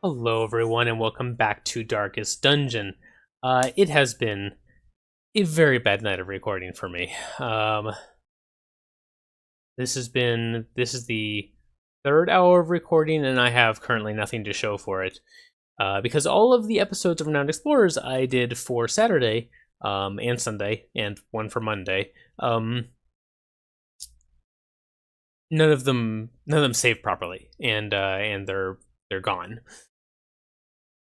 Hello everyone and welcome back to Darkest Dungeon. It has been a very bad night of recording for me. This is the third hour of recording and I have currently nothing to show for it. Because all of the episodes of Renowned Explorers I did for Saturday and Sunday and one for Monday. None of them saved properly and they're gone.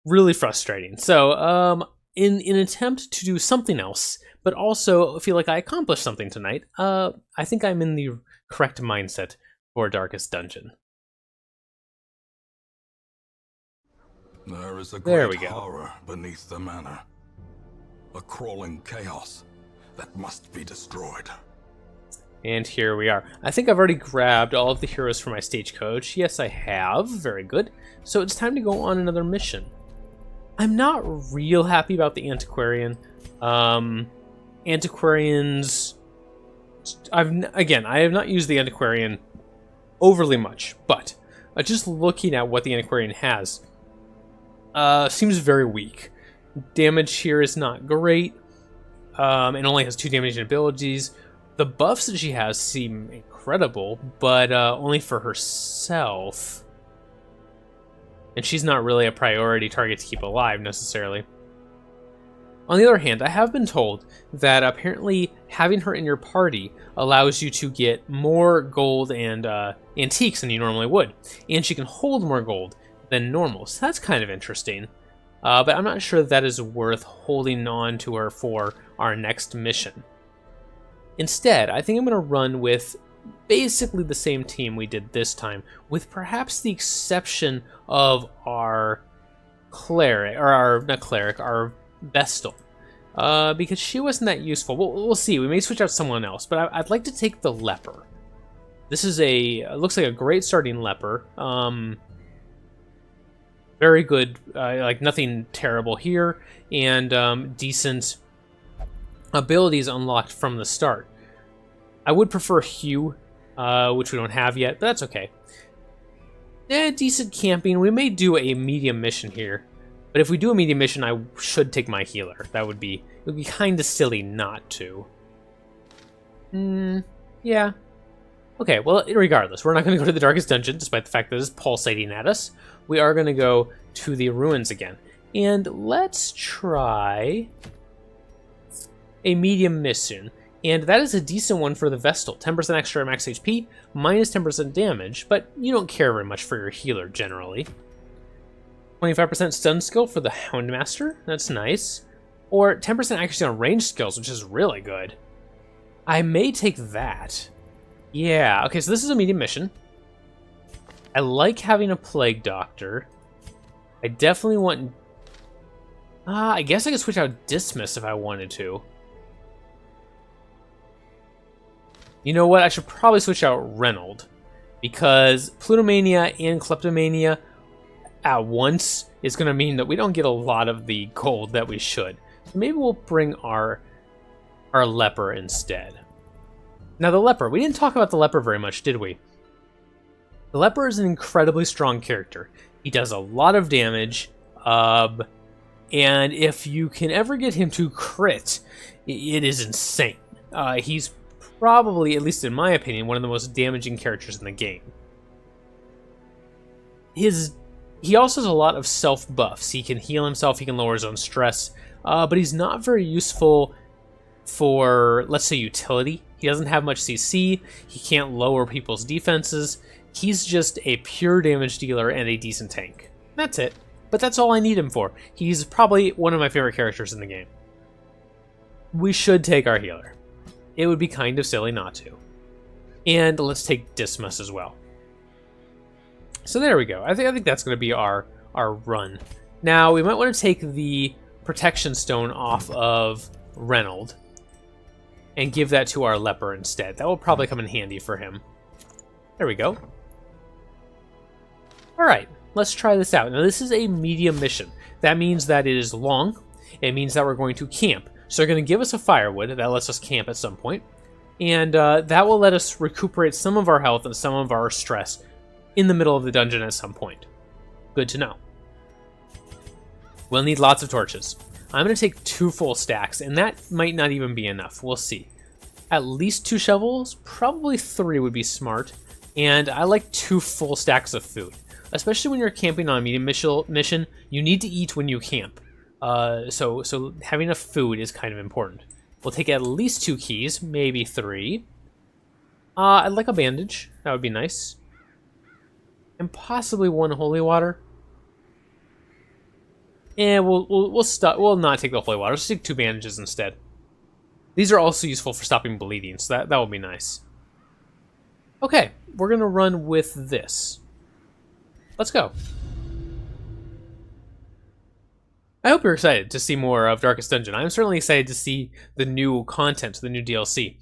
Really frustrating. So, in an attempt to do something else, but also feel like I accomplished something tonight, I think I'm in the correct mindset for Darkest Dungeon. There is a There we great go. horror beneath the manor. A crawling chaos that must be destroyed. And here we are. I think I've already grabbed all of the heroes for my stagecoach. Yes, I have. Very good. So it's time to go on another mission. I'm not real happy about the Antiquarian. Antiquarians... I have not used the Antiquarian overly much, but just looking at what the Antiquarian has, seems very weak. Damage here is not great. It only has 2 damaging abilities. The buffs that she has seem incredible, but only for herself. And she's not really a priority target to keep alive, necessarily. On the other hand, I have been told that apparently having her in your party allows you to get more gold and antiques than you normally would. And she can hold more gold than normal, so that's kind of interesting. But I'm not sure that is worth holding on to her for our next mission. Instead, I think I'm going to run with basically the same team we did this time, with perhaps the exception of our cleric, or our Vestal, because she wasn't that useful. We'll see. We may switch out someone else, but I'd like to take the leper. This is looks like a great starting leper. Very good, like nothing terrible here, and decent abilities unlocked from the start. I would prefer Hugh, which we don't have yet, but that's okay. Decent camping. We may do a medium mission here, but if we do a medium mission, I should take my healer. It would be kind of silly not to. Yeah. Okay, well, regardless, we're not going to go to the Darkest Dungeon, despite the fact that it's pulsating at us. We are going to go to the ruins again. And let's try a medium mission. And that is a decent one for the Vestal. 10% extra max HP, minus 10% damage, but you don't care very much for your healer, generally. 25% stun skill for the Houndmaster, that's nice. Or 10% accuracy on ranged skills, which is really good. I may take that. Yeah, okay, so this is a medium mission. I like having a Plague Doctor. I definitely want... I guess I could switch out Dismiss if I wanted to. You know what? I should probably switch out Reynold, because Plutomania and Kleptomania at once is going to mean that we don't get a lot of the gold that we should. So maybe we'll bring our Leper instead. Now the Leper, we didn't talk about the Leper very much, did we? The Leper is an incredibly strong character. He does a lot of damage, and if you can ever get him to crit, it is insane. He's probably, at least in my opinion, one of the most damaging characters in the game. He also has a lot of self-buffs. He can heal himself, he can lower his own stress, but he's not very useful for, let's say, utility. He doesn't have much CC, he can't lower people's defenses. He's just a pure damage dealer and a decent tank. That's it. But that's all I need him for. He's probably one of my favorite characters in the game. We should take our healer. It would be kind of silly not to. And let's take Dismas as well. So there we go. I think that's going to be our run. Now, we might want to take the Protection Stone off of Reynold and give that to our Leper instead. That will probably come in handy for him. There we go. Alright, let's try this out. Now, this is a medium mission. That means that it is long. It means that we're going to camp. So they're going to give us a firewood that lets us camp at some point. And that will let us recuperate some of our health and some of our stress in the middle of the dungeon at some point. Good to know. We'll need lots of torches. I'm going to take 2 full stacks, and that might not even be enough. We'll see. At least 2 shovels, probably 3 would be smart, and I like 2 full stacks of food. Especially when you're camping on a medium mission, you need to eat when you camp. So having enough food is kind of important. We'll take at least 2 keys, maybe 3. I'd like a bandage. That would be nice. And possibly 1 holy water. And we'll not take the holy water. Let's take 2 bandages instead. These are also useful for stopping bleeding, so that will be nice. Okay, we're gonna run with this. Let's go. I hope you're excited to see more of Darkest Dungeon. I'm certainly excited to see the new content, the new DLC.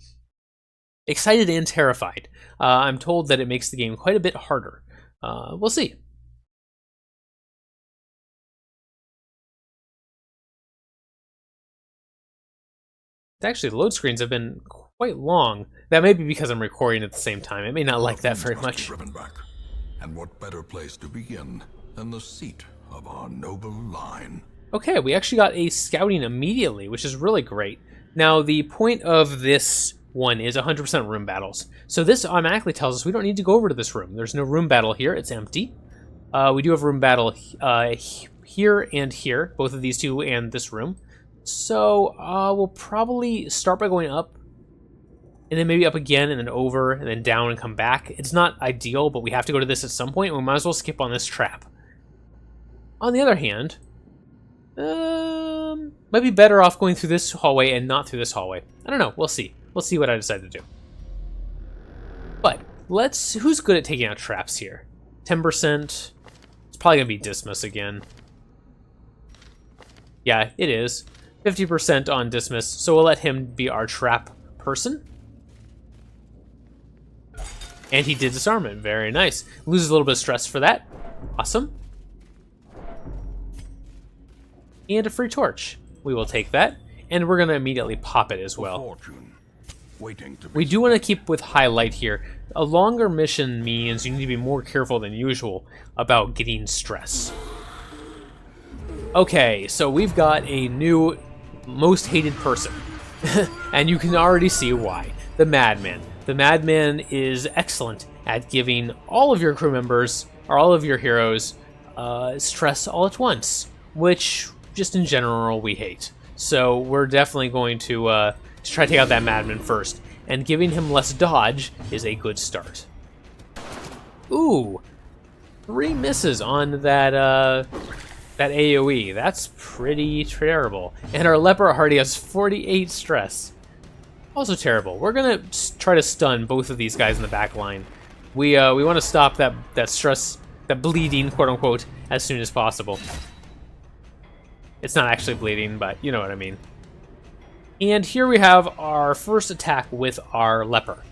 Excited and terrified. I'm told that it makes the game quite a bit harder. We'll see. Actually, the load screens have been quite long. That may be because I'm recording at the same time. It may not like that very much. And what better place to begin than the seat of our noble line? Okay, we actually got a scouting immediately, which is really great. Now, the point of this one is 100% room battles. So this automatically tells us we don't need to go over to this room. There's no room battle here. It's empty. We do have room battle here and here, both of these 2 and this room. So we'll probably start by going up, and then maybe up again, and then over, and then down and come back. It's not ideal, but we have to go to this at some point, and we might as well skip on this trap. On the other hand, might be better off going through this hallway and not through this hallway. I don't know. We'll see. We'll see what I decide to do. But who's good at taking out traps here? 10%. It's probably gonna be Dismas again. Yeah, it is. 50% on Dismas, so we'll let him be our trap person. And he did disarm it. Very nice. Loses a little bit of stress for that. Awesome. And a free torch. We will take that. And we're going to immediately pop it as well. We do want to keep with highlight here. A longer mission means you need to be more careful than usual about getting stress. Okay, so we've got a new most hated person. And you can already see why. The Madman. The Madman is excellent at giving all of your crew members, or all of your heroes, stress all at once, which, just in general, we hate. So we're definitely going to try to take out that Madman first, and giving him less dodge is a good start. Ooh, 3 misses on that AoE. That's pretty terrible. And our Leper already has 48 stress. Also terrible. We're gonna try to stun both of these guys in the back line. We want to stop that stress, that bleeding, quote unquote, as soon as possible. It's not actually bleeding, but you know what I mean. And here we have our first attack with our Leper.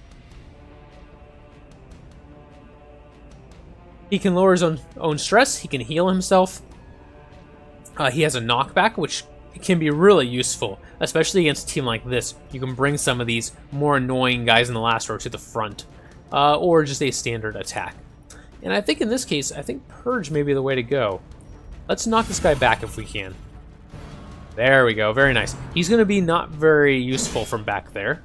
He can lower his own stress. He can heal himself. He has a knockback, which can be really useful, especially against a team like this. You can bring some of these more annoying guys in the last row to the front, or just a standard attack. And I think in this case, I think Purge may be the way to go. Let's knock this guy back if we can. There we go, very nice. He's going to be not very useful from back there.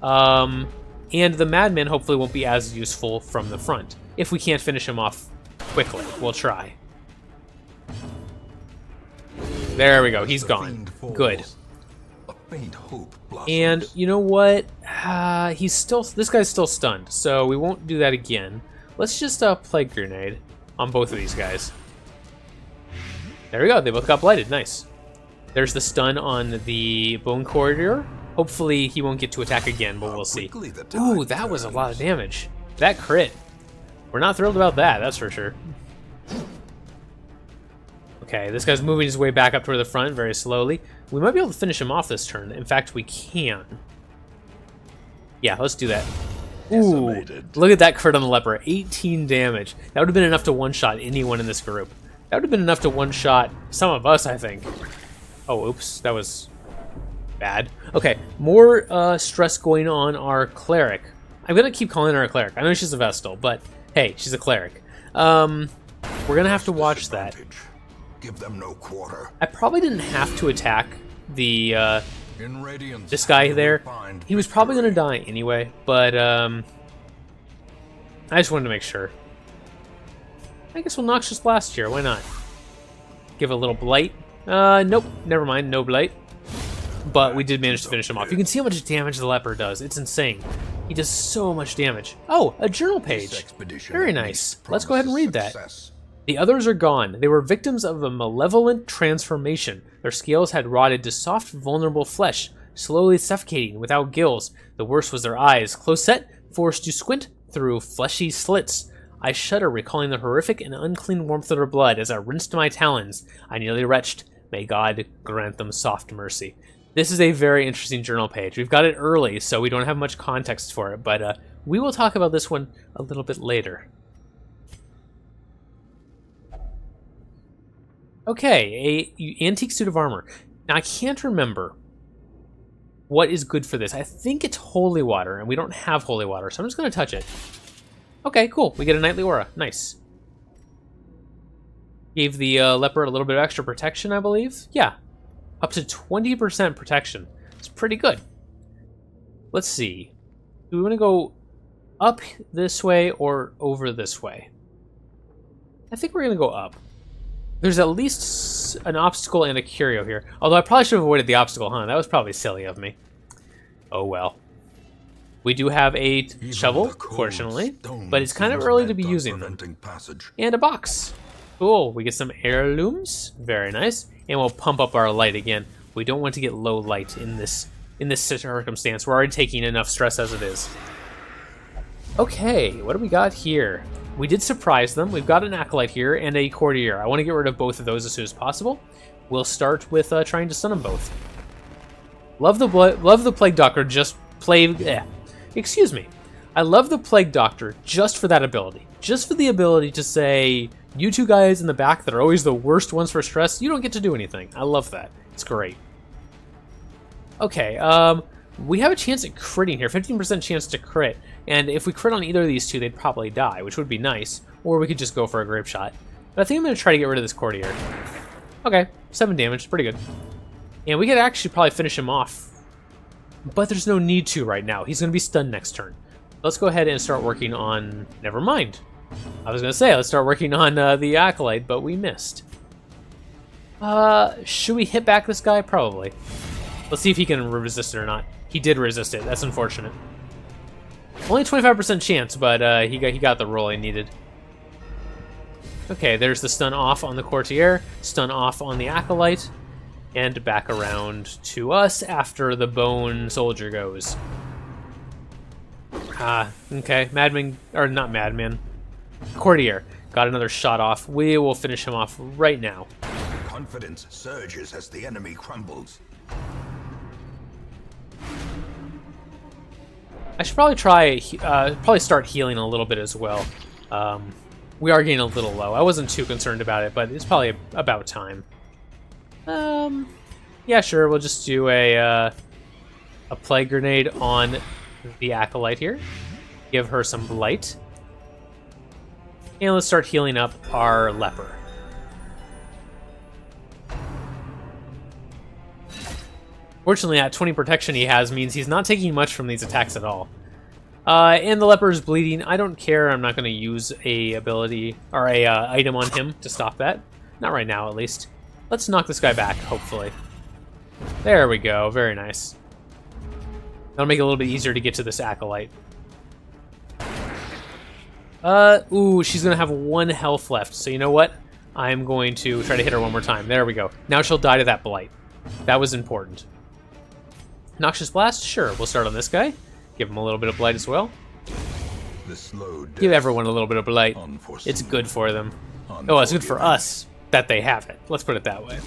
And the Madman hopefully won't be as useful from the front. If we can't finish him off quickly, we'll try. There we go, he's gone. Good. And you know what? This guy's still stunned, so we won't do that again. Let's just Plague Grenade on both of these guys. There we go, they both got blighted, nice. There's the stun on the Bone Corridor. Hopefully he won't get to attack again, but we'll see. Ooh, that was a lot of damage. That crit. We're not thrilled about that, that's for sure. Okay, this guy's moving his way back up toward the front very slowly. We might be able to finish him off this turn. In fact, we can. Yeah, let's do that. Ooh, look at that crit on the Leper. 18 damage. That would have been enough to one-shot anyone in this group. That would have been enough to one-shot some of us, I think. Oh, oops, that was bad. Okay, more stress going on our Cleric. I'm going to keep calling her a Cleric. I know she's a Vestal, but hey, she's a Cleric. We're going to have to watch that. Give them no quarter. I probably didn't have to attack the In Radiance, this guy we there. find He was probably going to victory. die anyway, but I just wanted to make sure. I guess we'll Noxious Blast here. Why not? Give a little Blight. Nope. Never mind. No Blight. But we did manage to finish him off. You can see how much damage the leper does. It's insane. He does so much damage. Oh, a journal This page. expedition Very at nice. least Let's go ahead and read promises that. success. The others are gone. They were victims of a malevolent transformation. Their scales had rotted to soft, vulnerable flesh, slowly suffocating without gills. The worst was their eyes, close set, forced to squint through fleshy slits. I shudder, recalling the horrific and unclean warmth of their blood as I rinsed my talons. I nearly retched. May God grant them soft mercy. This is a very interesting journal page. We've got it early, so we don't have much context for it, but we will talk about this one a little bit later. Okay, a antique suit of armor. Now, I can't remember what is good for this. I think it's holy water, and we don't have holy water, so I'm just going to touch it. Okay, cool. We get a knightly aura. Nice. Gave the leper a little bit of extra protection, I believe. Yeah, up to 20% protection. It's pretty good. Let's see. Do we want to go up this way or over this way? I think we're going to go up. There's at least an obstacle and a curio here. Although I probably should have avoided the obstacle, huh? That was probably silly of me. Oh well. We do have a shovel, the cold fortunately, stone but it's kind of seems early to bent be on using them. preventing passage. And a box. Cool. We get some heirlooms. Very nice. And we'll pump up our light again. We don't want to get low light in this circumstance. We're already taking enough stress as it is. Okay, what do we got here? We did surprise them. We've got an acolyte here and a courtier. I want to get rid of both of those as soon as possible. We'll start with trying to stun them both. Love the plague doctor. Excuse me. I love the plague doctor just for that ability. Just for the ability to say, you two guys in the back that are always the worst ones for stress, you don't get to do anything. I love that. It's great. Okay, we have a chance at critting here, 15% chance to crit, and if we crit on either of these two, they'd probably die, which would be nice, or we could just go for a grape shot. But I think I'm going to try to get rid of this courtier. Okay, 7 damage, pretty good. And we could actually probably finish him off, but there's no need to right now. He's going to be stunned next turn. Let's go ahead and start working on... Never mind. I was going to say, let's start working on the acolyte, but we missed. Should we hit back this guy? Probably. Let's see if he can resist it or not. He did resist it. That's unfortunate. Only 25% chance, but he got the roll he needed. Okay, there's the stun off on the courtier, stun off on the acolyte, and back around to us after the bone soldier goes. Okay, madman, or not madman, courtier got another shot off. We will finish him off right now. Confidence surges as the enemy crumbles. I should probably probably start healing a little bit as well. We are getting a little low. I wasn't too concerned about it, but it's probably about time. Yeah, sure. We'll just do a plague grenade on the acolyte here. Give her some blight, and let's start healing up our leper. Fortunately, that 20 protection he has means he's not taking much from these attacks at all. And the leper is bleeding. I don't care. I'm not going to use a ability or a item on him to stop that. Not right now, at least. Let's knock this guy back, hopefully. There we go. Very nice. That'll make it a little bit easier to get to this acolyte. Ooh, she's going to have 1 health left. So you know what? I'm going to try to hit her one more time. There we go. Now she'll die to that blight. That was important. Noxious Blast? Sure, we'll start on this guy. Give him a little bit of blight as well. The slow death, Give everyone a little bit of blight. unforeseen, It's good for them. Oh, it's good for unforgiving. us that they have it. Let's put it that way.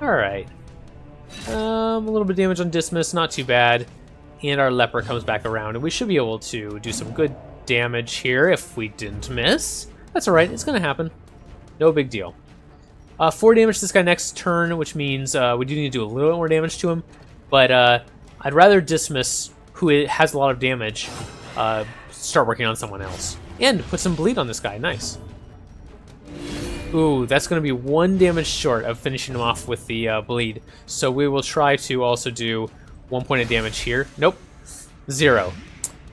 Alright. A little bit of damage on Dismiss, not too bad. And our leper comes back around, and we should be able to do some good damage here if we didn't miss. That's alright, it's going to happen. No big deal. 4 damage to this guy next turn, which means we do need to do a little bit more damage to him. But I'd rather Dismiss, who has a lot of damage, start working on someone else. And put some bleed on this guy. Nice. Ooh, that's going to be 1 damage short of finishing him off with the bleed. So we will try to also do 1 point of damage here. Nope. 0.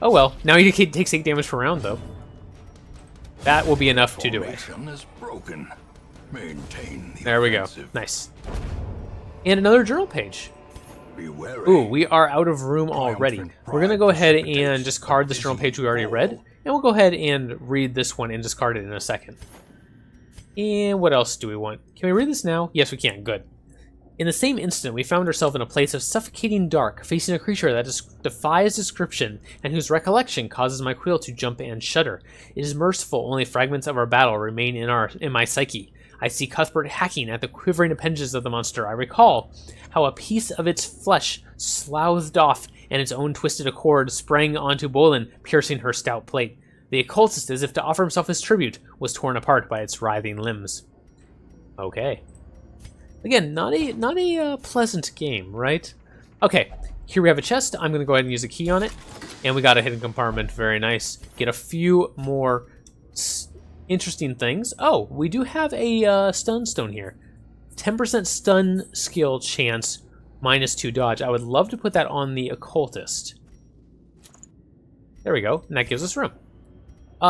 Oh well. Now he takes 8 damage per round, though. That will be enough to do it. Is broken. Maintain the There we go. offensive. Nice. And another journal page. Be wary. Ooh, we are out of room already. Triumphant We're going to pride go ahead and precipitates discard this a journal page we already busy read. fall. And we'll go ahead and read this one and discard it in a second. And what else do we want? Can we read this now? Yes, we can. Good. In the same instant, we found ourselves in a place of suffocating dark, facing a creature that defies description, and whose recollection causes my quill to jump and shudder. It is merciful, only fragments of our battle remain in my psyche. I see Cuthbert hacking at the quivering appendages of the monster. I recall how a piece of its flesh sloughed off, and its own twisted accord sprang onto Bolin, piercing her stout plate. The occultist, as if to offer himself as tribute, was torn apart by its writhing limbs. Okay. Again, not a pleasant game, right? Okay, here we have a chest. I'm going to go ahead and use a key on it. And we got a hidden compartment. Very nice. Get a few more interesting things. Oh, we do have a stun stone here. 10% stun skill chance, -2 dodge. I would love to put that on the occultist. There we go. And that gives us room.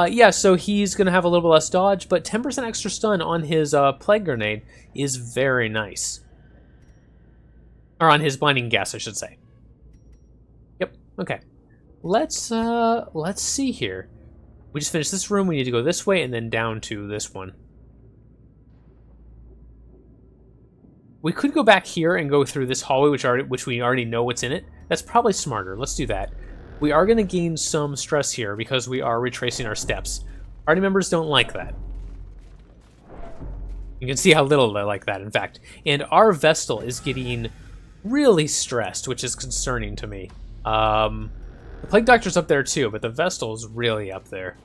Yeah, so he's going to have a little bit less dodge, but 10% extra stun on his Plague Grenade is very nice. Or on his Blinding Gas, I should say. Yep, okay. Let's see here. We just finished this room, we need to go this way and then down to this one. We could go back here and go through this hallway, which we already know what's in it. That's probably smarter. Let's do that. We are going to gain some stress here because we are retracing our steps. Party members don't like that. You can see how little they like that, in fact. And our Vestal is getting really stressed, which is concerning to me. The Plague Doctor's up there too, but the Vestal's really up there.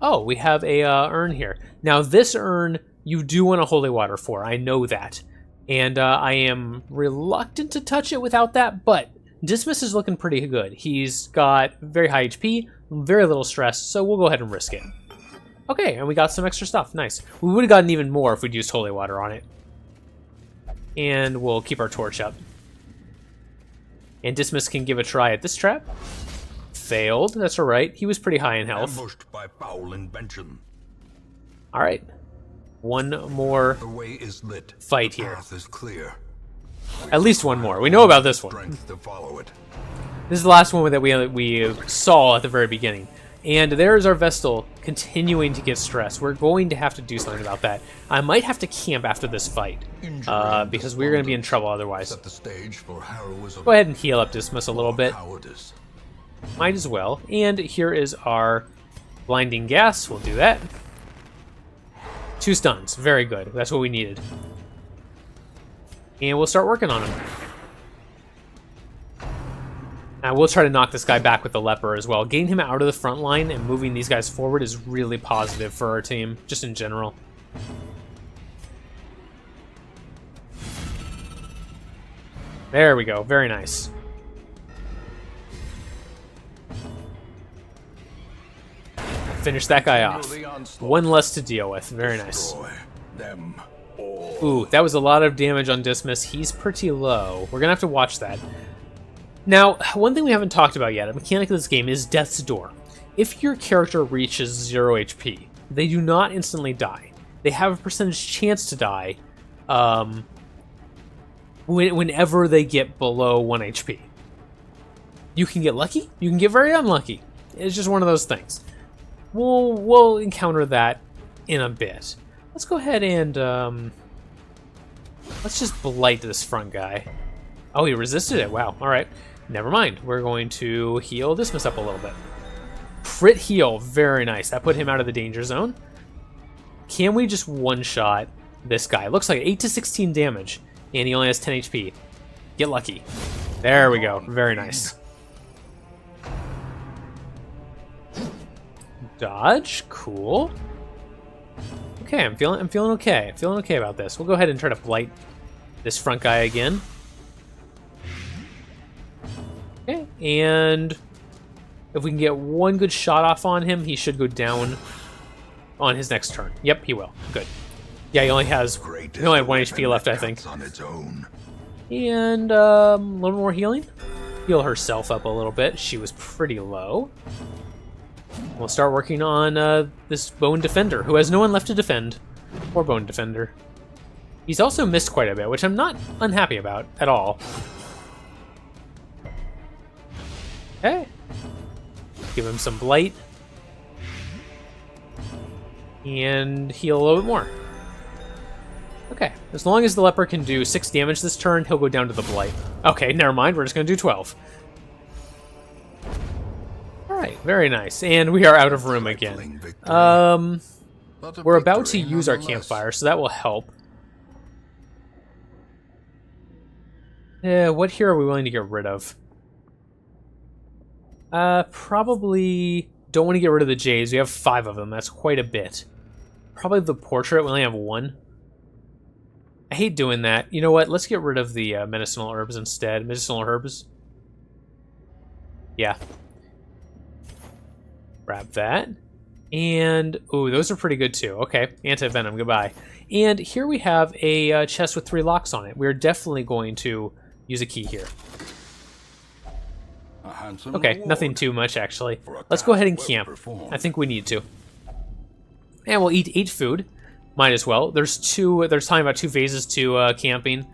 Oh, we have a urn here. Now this urn, you do want a holy water for. I know that. And I am reluctant to touch it without that, but Dismas is looking pretty good. He's got very high HP, very little stress, so we'll go ahead and risk it. Okay, and we got some extra stuff. Nice. We would have gotten even more if we'd used holy water on it. And we'll keep our torch up. And Dismas can give a try at this trap. Failed. That's alright. He was pretty high in health. Ambushed by foul invention. Alright. One more The way is lit. fight The here. path is clear. At least one more. We know about this one. Strength to follow it. This is the last one that we saw at the very beginning. And there's our Vestal continuing to get stressed. We're going to have to do something about that. I might have to camp after this fight. Because we're going to be in trouble otherwise. Set the stage for heroism. Go ahead and heal up Dismas a little bit. Cowardice. Might as well. And here is our Blinding Gas. We'll do that. 2 stuns. Very good. That's what we needed. And we'll start working on him. Now we'll try to knock this guy back with the leper as well. Getting him out of the front line and moving these guys forward is really positive for our team, just in general. There we go. Very nice. Finish that guy off. One less to deal with. Very nice. Destroy them all. Ooh, that was a lot of damage on Dismas. He's pretty low. We're going to have to watch that. Now, one thing we haven't talked about yet, a mechanic of this game, is Death's Door. If your character reaches 0 HP, they do not instantly die. They have a percentage chance to die whenever they get below 1 HP. You can get lucky, you can get very unlucky. It's just one of those things. We'll encounter that in a bit. Let's go ahead and let's just blight this front guy. Oh, he resisted it. Wow. All right. Never mind. We're going to heal Dismas up a little bit. Crit heal. Very nice. That put him out of the danger zone. Can we just one-shot this guy? Looks like 8 to 16 damage, and he only has 10 HP. Get lucky. There we go. Very nice. Dodge. Cool. Okay, I'm feeling okay. I'm feeling okay about this. We'll go ahead and try to blight this front guy again. Okay, and if we can get one good shot off on him, he should go down on his next turn. Yep, he will. Good. Yeah, he only has Great he only is had 1 the HP weapon left, that I think. cuts on its own. And a little more healing. Heal herself up a little bit. She was pretty low. We'll start working on this Bone Defender, who has no one left to defend. Poor Bone Defender. He's also missed quite a bit, which I'm not unhappy about at all. Okay. Give him some Blight. And heal a little bit more. Okay, as long as the leper can do 6 damage this turn, he'll go down to the Blight. Okay, never mind, we're just going to do 12. Alright, very nice. And we are out of room again. We're about to use our campfire, so that will help. What hero are we willing to get rid of? Probably don't want to get rid of the Jays. We have 5 of them. That's quite a bit. Probably the Portrait. We only have 1. I hate doing that. You know what? Let's get rid of the medicinal herbs instead. Medicinal herbs. Yeah. Grab that. And, ooh, those are pretty good too. Okay, anti-venom, goodbye. And here we have a chest with 3 locks on it. We're definitely going to use a key here. Okay, nothing too much actually. Let's go ahead and camp. I think we need to. And we'll eat 8 food. Might as well. There's talking about 2 phases to camping.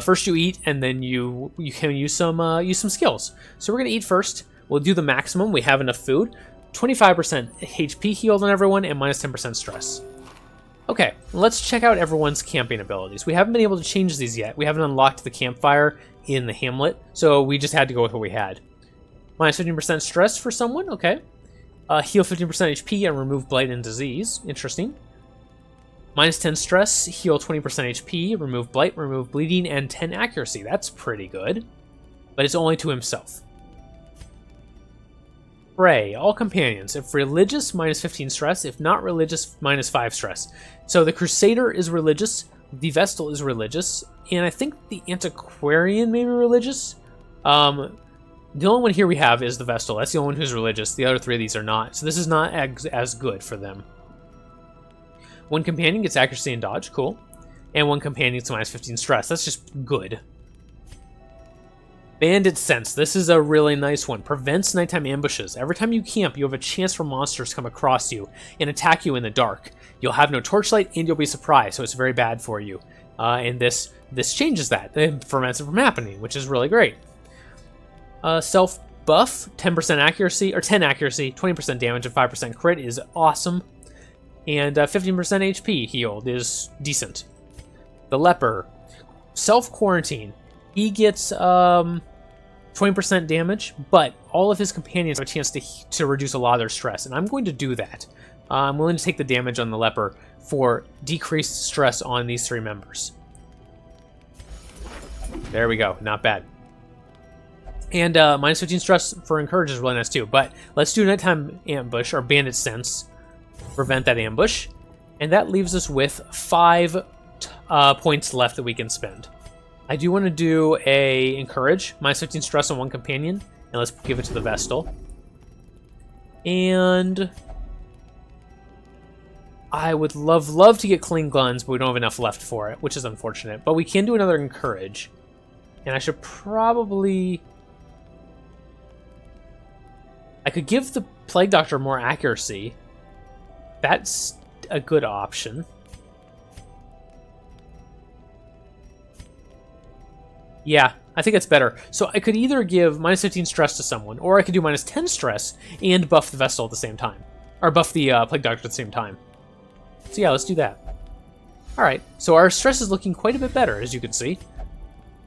First you eat, and then you can use some skills. So we're gonna eat first. We'll do the maximum. We have enough food. 25% HP healed on everyone, and minus 10% stress. Okay, let's check out everyone's camping abilities. We haven't been able to change these yet. We haven't unlocked the campfire in the hamlet, so we just had to go with what we had. Minus 15% stress for someone, okay. Heal 15% HP and remove blight and disease, interesting. Minus 10 stress, heal 20% HP, remove blight, remove bleeding, and 10 accuracy. That's pretty good, but it's only to himself. Pray, all companions. If religious, minus 15 stress. If not religious, minus 5 stress. So the Crusader is religious, the Vestal is religious, and I think the Antiquarian may be religious. The only one here we have is the Vestal. That's the only one who's religious. The other 3 of these are not. So this is not as good for them. One companion gets accuracy and dodge. Cool. And one companion gets minus 15 stress. That's just good. Bandit Sense. This is a really nice one. Prevents nighttime ambushes. Every time you camp, you have a chance for monsters to come across you and attack you in the dark. You'll have no torchlight and you'll be surprised, so it's very bad for you. And this changes that. It prevents it from happening, which is really great. Self buff, 10% accuracy, or 10 accuracy, 20% damage, and 5% crit is awesome. And 15% HP healed is decent. The Leper, self quarantine. He gets 20% damage, but all of his companions have a chance to reduce a lot of their stress, and I'm going to do that. I'm willing to take the damage on the Leper for decreased stress on these 3 members. There we go, not bad. And minus 15 stress for Encourage is really nice too, but let's do Nighttime Ambush, or Bandit Sense. Prevent that ambush. And that leaves us with 5 points left that we can spend. I do want to do a Encourage, minus 15 stress on one companion, and let's give it to the Vestal. And I would love to get Clean Guns, but we don't have enough left for it, which is unfortunate. But we can do another Encourage. And I should probably... I could give the Plague Doctor more accuracy. That's a good option. Yeah, I think it's better. So I could either give minus 15 stress to someone, or I could do minus 10 stress and buff the Vestal at the same time. Or buff the Plague Doctor at the same time. So yeah, let's do that. Alright, so our stress is looking quite a bit better, as you can see.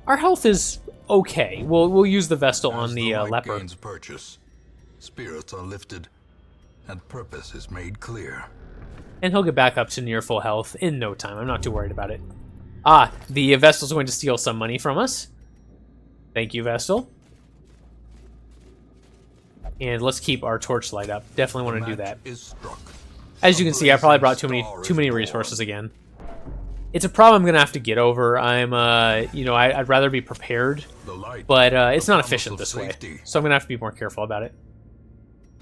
Our health is okay. We'll use the Vestal on the Leper. Gains purchase, spirits are lifted, and purpose is made clear. And he'll get back up to near full health in no time. I'm not too worried about it. Ah, the Vestal's going to steal some money from us. Thank you, Vestal. And let's keep our torchlight up. Definitely want to do that. As you can see, I probably brought too many resources again. It's a problem I'm gonna have to get over. I'd rather be prepared, but it's not efficient this way, so I'm gonna have to be more careful about it.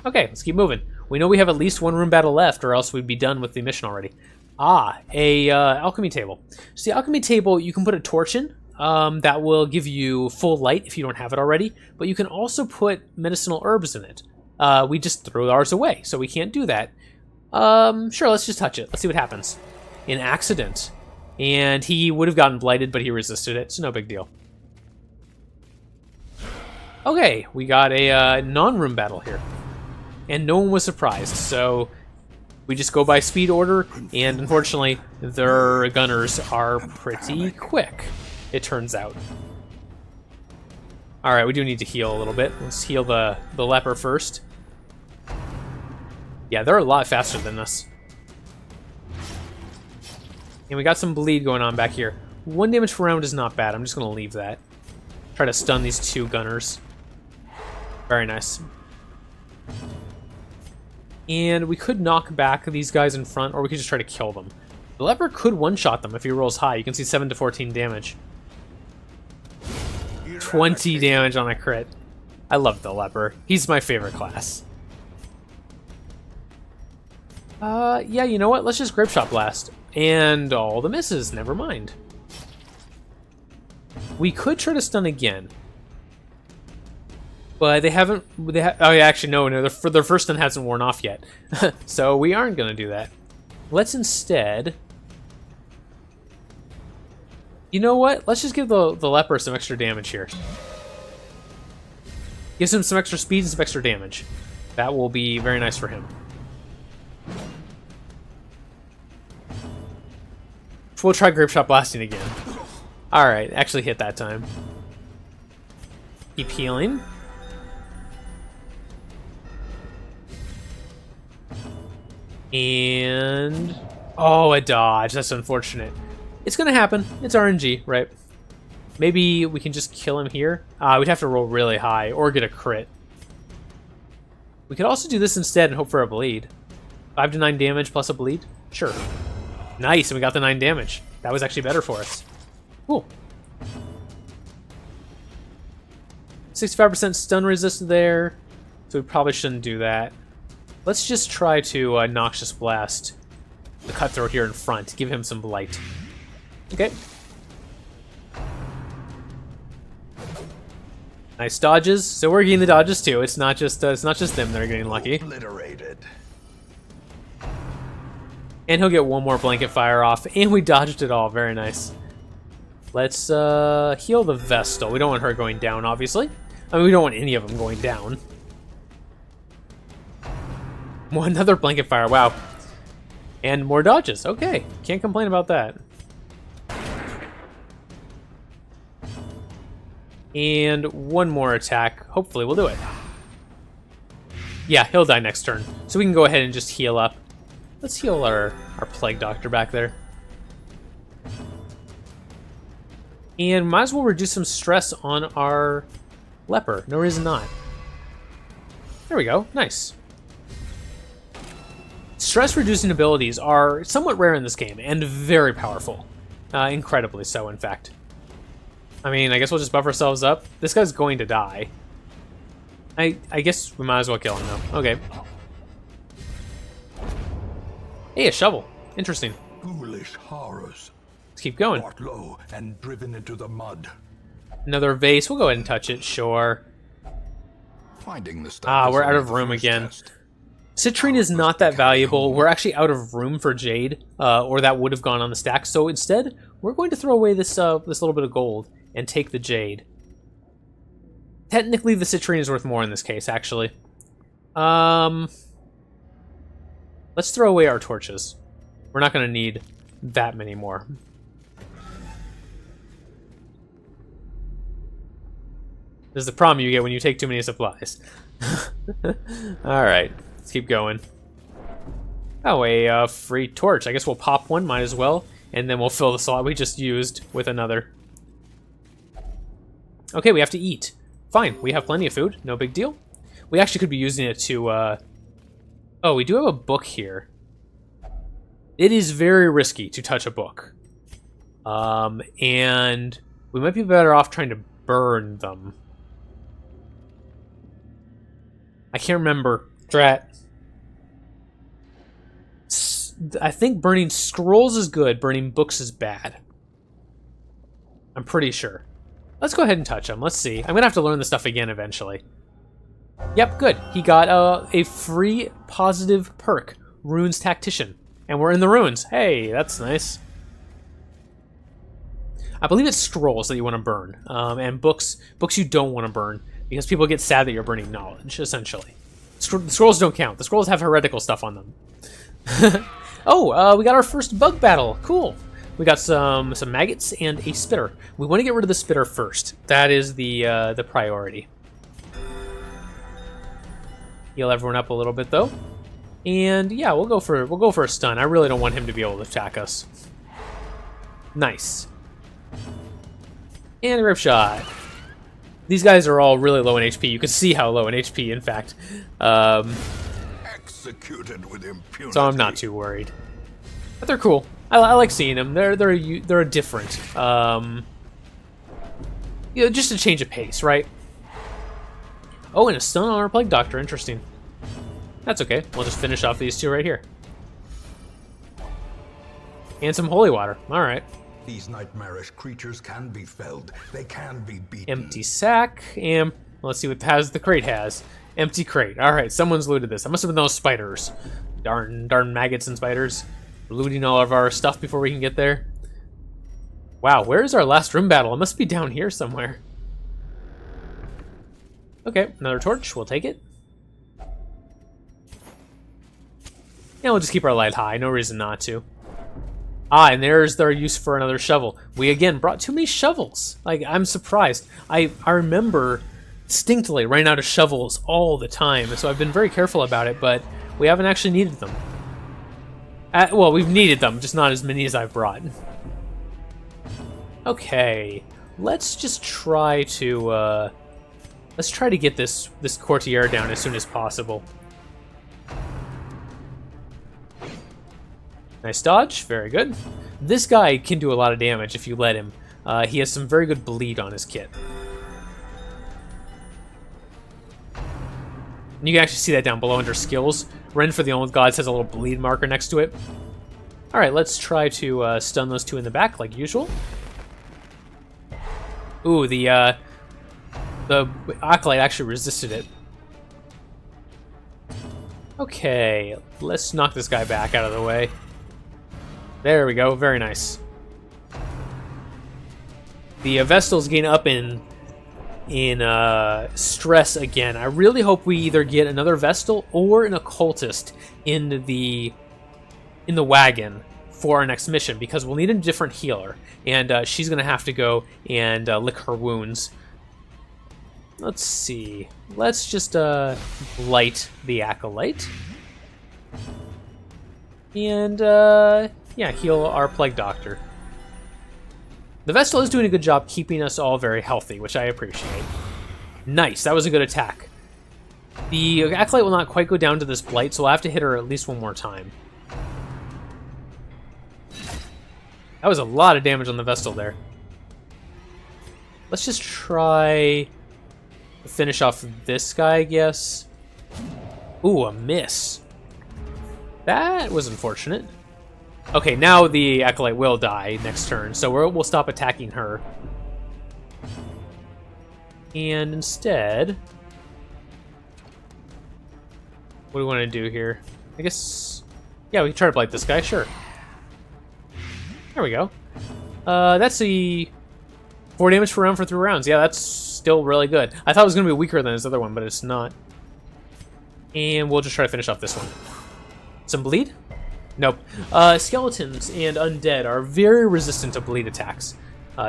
Okay, let's keep moving. We know we have at least 1 room battle left, or else we'd be done with the mission already. A alchemy table. So the alchemy table, you can put a torch in. That will give you full light if you don't have it already. But you can also put medicinal herbs in it. We just threw ours away, so we can't do that. Sure, let's just touch it. Let's see what happens. An accident. And he would have gotten blighted, but he resisted it, so no big deal. Okay, we got a non-room battle here. And no one was surprised, so we just go by speed order, and unfortunately, their gunners are pretty quick, it turns out. Alright, we do need to heal a little bit. Let's heal the leper first. Yeah, they're a lot faster than us. And we got some bleed going on back here. 1 damage per round is not bad. I'm just going to leave that. Try to stun these 2 gunners. Very nice. And we could knock back these guys in front, or we could just try to kill them. The leper could one-shot them if he rolls high. You can see 7 to 14 damage. 20 damage on a crit. I love the leper. He's my favorite class. Yeah, you know what? Let's just Grape Shot Blast. And all the misses, never mind. We could try to stun again. But they haven't... oh, yeah, actually, no, their first stun hasn't worn off yet. So we aren't going to do that. Let's instead... You know what? Let's just give the leper some extra damage here. Gives him some extra speed and some extra damage. That will be very nice for him. We'll try Grape Shot Blasting again. Alright, actually hit that time. Keep healing. And... oh, a dodge. That's unfortunate. It's gonna happen. It's RNG, right? Maybe we can just kill him here. We'd have to roll really high or get a crit. We could also do this instead and hope for a bleed. 5 to 9 damage plus a bleed? Sure. Nice, and we got the 9 damage. That was actually better for us. Cool. 65% stun resist there, so we probably shouldn't do that. Let's just try to Noxious Blast the Cutthroat here in front. Give him some blight. Okay. Nice dodges. So we're getting the dodges too. It's not just them that are getting lucky. Obliterated. And he'll get one more blanket fire off, and we dodged it all. Very nice. Let's heal the Vestal. We don't want her going down, obviously. I mean, we don't want any of them going down. Another blanket fire. Wow. And more dodges. Okay, can't complain about that. And one more attack. Hopefully we'll do it. Yeah, he'll die next turn. So we can go ahead and just heal up. Let's heal our Plague Doctor back there. And might as well reduce some stress on our leper. No reason not. There we go. Nice. Stress-reducing abilities are somewhat rare in this game, and very powerful. Incredibly so, in fact. I mean, I guess we'll just buff ourselves up. This guy's going to die. I guess we might as well kill him, though. Okay. Hey, a shovel. Interesting. Ghoulish horrors. Let's keep going. Brought low and driven into the mud. Another vase. We'll go ahead and touch it, sure. Finding the stuff we're out of room again. Citrine is not that valuable. We're actually out of room for Jade, or that would have gone on the stack. So instead, we're going to throw away this this little bit of gold and take the Jade. Technically, the Citrine is worth more in this case, actually. Let's throw away our torches. We're not going to need that many more. This is the problem you get when you take too many supplies. Alright, let's keep going. Oh, a free torch. I guess we'll pop one, might as well. And then we'll fill the slot we just used with another. Okay, we have to eat. Fine, we have plenty of food. No big deal. We actually could be using it to... Oh, we do have a book here. It is very risky to touch a book. And we might be better off trying to burn them. I can't remember. Drat. I think burning scrolls is good, burning books is bad. I'm pretty sure. Let's go ahead and touch him. Let's see. I'm gonna have to learn this stuff again eventually. Yep, good. He got a free positive perk, Runes Tactician. And we're in the ruins. Hey, that's nice. I believe it's scrolls that you want to burn, and books you don't want to burn, because people get sad that you're burning knowledge, essentially. The scrolls don't count. The scrolls have heretical stuff on them. Oh, we got our first bug battle. Cool. We got some maggots and a spitter. We want to get rid of the spitter first. That is the priority. Heal everyone up a little bit though, and yeah, we'll go for a stun. I really don't want him to be able to attack us. Nice. And a rip shot. These guys are all really low in HP. You can see how low in HP, in fact. Executed with impunity. So I'm not too worried. But they're cool. I like seeing them. They're different. You know, just a change of pace, right? Oh, and a stun on our Plague Doctor. Interesting. That's okay. We'll just finish off these two right here. And some holy water. All right. These nightmarish creatures can be felled. They can be beaten. Empty sack. And let's see what the crate has. Empty crate. All right. Someone's looted this. That must have been those spiders. Darn maggots and spiders. Looting all of our stuff before we can get there. Wow. Where is our last room battle? It must be down here somewhere. Okay, another torch. We'll take it. And we'll just keep our light high. No reason not to. Ah, and there's their use for another shovel. We, again, brought too many shovels. Like, I'm surprised. I remember distinctly running out of shovels all the time, so I've been very careful about it, but we haven't actually needed them. Well, we've needed them, just not as many as I've brought. Okay, let's just try to, let's try to get this courtier down as soon as possible. Nice dodge, very good. This guy can do a lot of damage if you let him. He has some very good bleed on his kit. And you can actually see that down below under skills. Ren for the Old Gods has a little bleed marker next to it. Alright, let's try to stun those two in the back like usual. Ooh, the Acolyte actually resisted it. Okay, let's knock this guy back out of the way. There we go, very nice. The Vestals gain up in stress again. I really hope we either get another Vestal or an Occultist in the wagon for our next mission, because we'll need a different healer, and she's gonna have to go and lick her wounds. Let's see. Let's just light the Acolyte. And yeah, heal our Plague Doctor. The Vestal is doing a good job keeping us all very healthy, which I appreciate. Nice, that was a good attack. The Acolyte will not quite go down to this Blight, so we'll have to hit her at least one more time. That was a lot of damage on the Vestal there. Let's just try to finish off this guy, I guess. Ooh, a miss. That was unfortunate. Okay, now the Acolyte will die next turn, so we'll stop attacking her. And instead, what do we want to do here? I guess, yeah, we can try to blight this guy, sure. There we go. That's the 4 damage per round for 3 rounds. Yeah, that's still really good. I thought it was going to be weaker than this other one, but it's not. And we'll just try to finish off this one. Some bleed? Nope. Skeletons and undead are very resistant to bleed attacks.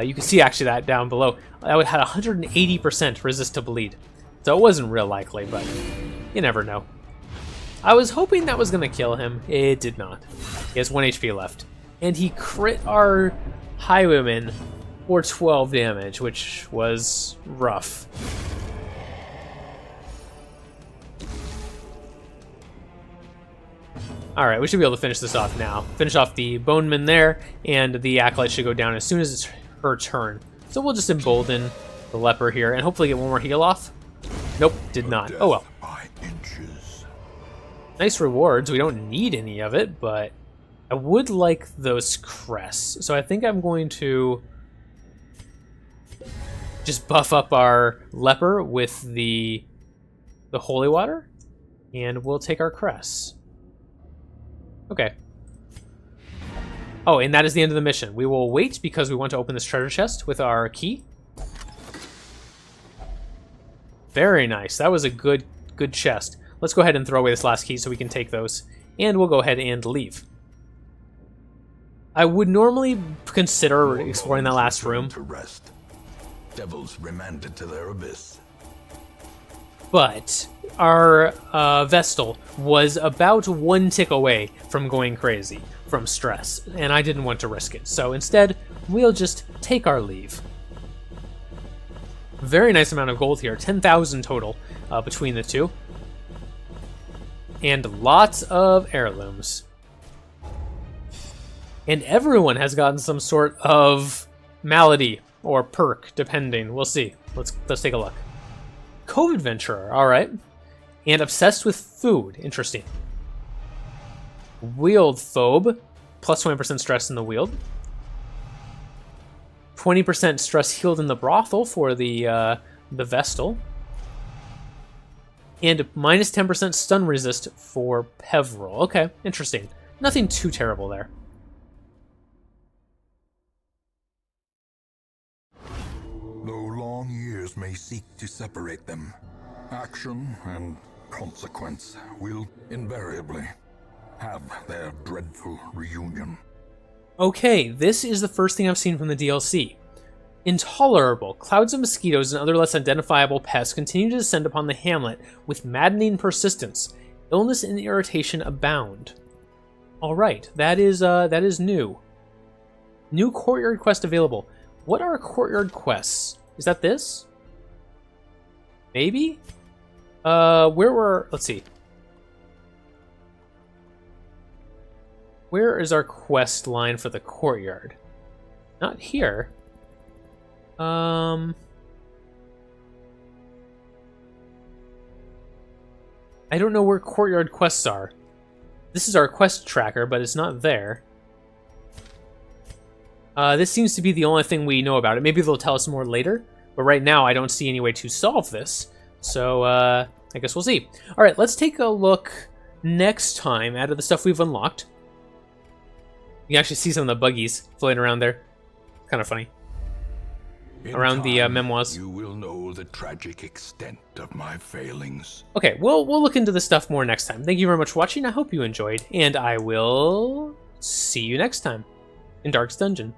You can see actually that down below. I had 180% resist to bleed. So it wasn't real likely, but you never know. I was hoping that was going to kill him. It did not. He has 1 HP left. And he crit our Highwayman for 12 damage, which was rough. Alright, we should be able to finish this off now. Finish off the Boneman there, and the Acolyte should go down as soon as it's her turn. So we'll just embolden the Leper here, and hopefully get one more heal off. Nope, did not. Oh well. Nice rewards. We don't need any of it, but I would like those crests, so I think I'm going to just buff up our leper with the holy water, and we'll take our crests. Okay. Oh, and that is the end of the mission. We will wait because we want to open this treasure chest with our key. Very nice. That was a good chest. Let's go ahead and throw away this last key so we can take those. And we'll go ahead and leave. I would normally consider exploring that last room. To rest. Devils remanded to their abyss. But our Vestal was about one tick away from going crazy from stress, and I didn't want to risk it. So instead, we'll just take our leave. Very nice amount of gold here, 10,000 total between the two. And lots of heirlooms. And everyone has gotten some sort of malady or perk, depending. We'll see. Let's take a look. Co-adventurer, all right. And obsessed with food, interesting. Wield phobe, plus 20% stress in the wield. 20% stress healed in the brothel for the Vestal. And minus 10% stun resist for Peveril. Okay, interesting. Nothing too terrible there. Though long years may seek to separate them, action and consequence will invariably have their dreadful reunion. Okay, this is the first thing I've seen from the DLC. Intolerable. Clouds of mosquitoes and other less identifiable pests continue to descend upon the hamlet with maddening persistence. Illness and irritation abound. Alright, that is new. New courtyard quest available. What are courtyard quests? Is that this? Maybe? Let's see. Where is our quest line for the courtyard? Not here. I don't know where courtyard quests are. This is our quest tracker, but it's not there. This seems to be the only thing we know about it. Maybe they'll tell us more later, but right now I don't see any way to solve this. So, I guess we'll see. Alright, let's take a look next time at the stuff we've unlocked. You can actually see some of the buggies floating around there. Kind of funny. Around the memoirs. You will know the tragic extent of my failings. Okay, we'll look into this stuff more next time. Thank you very much for watching. I hope you enjoyed, and I will see you next time in Dark's Dungeon.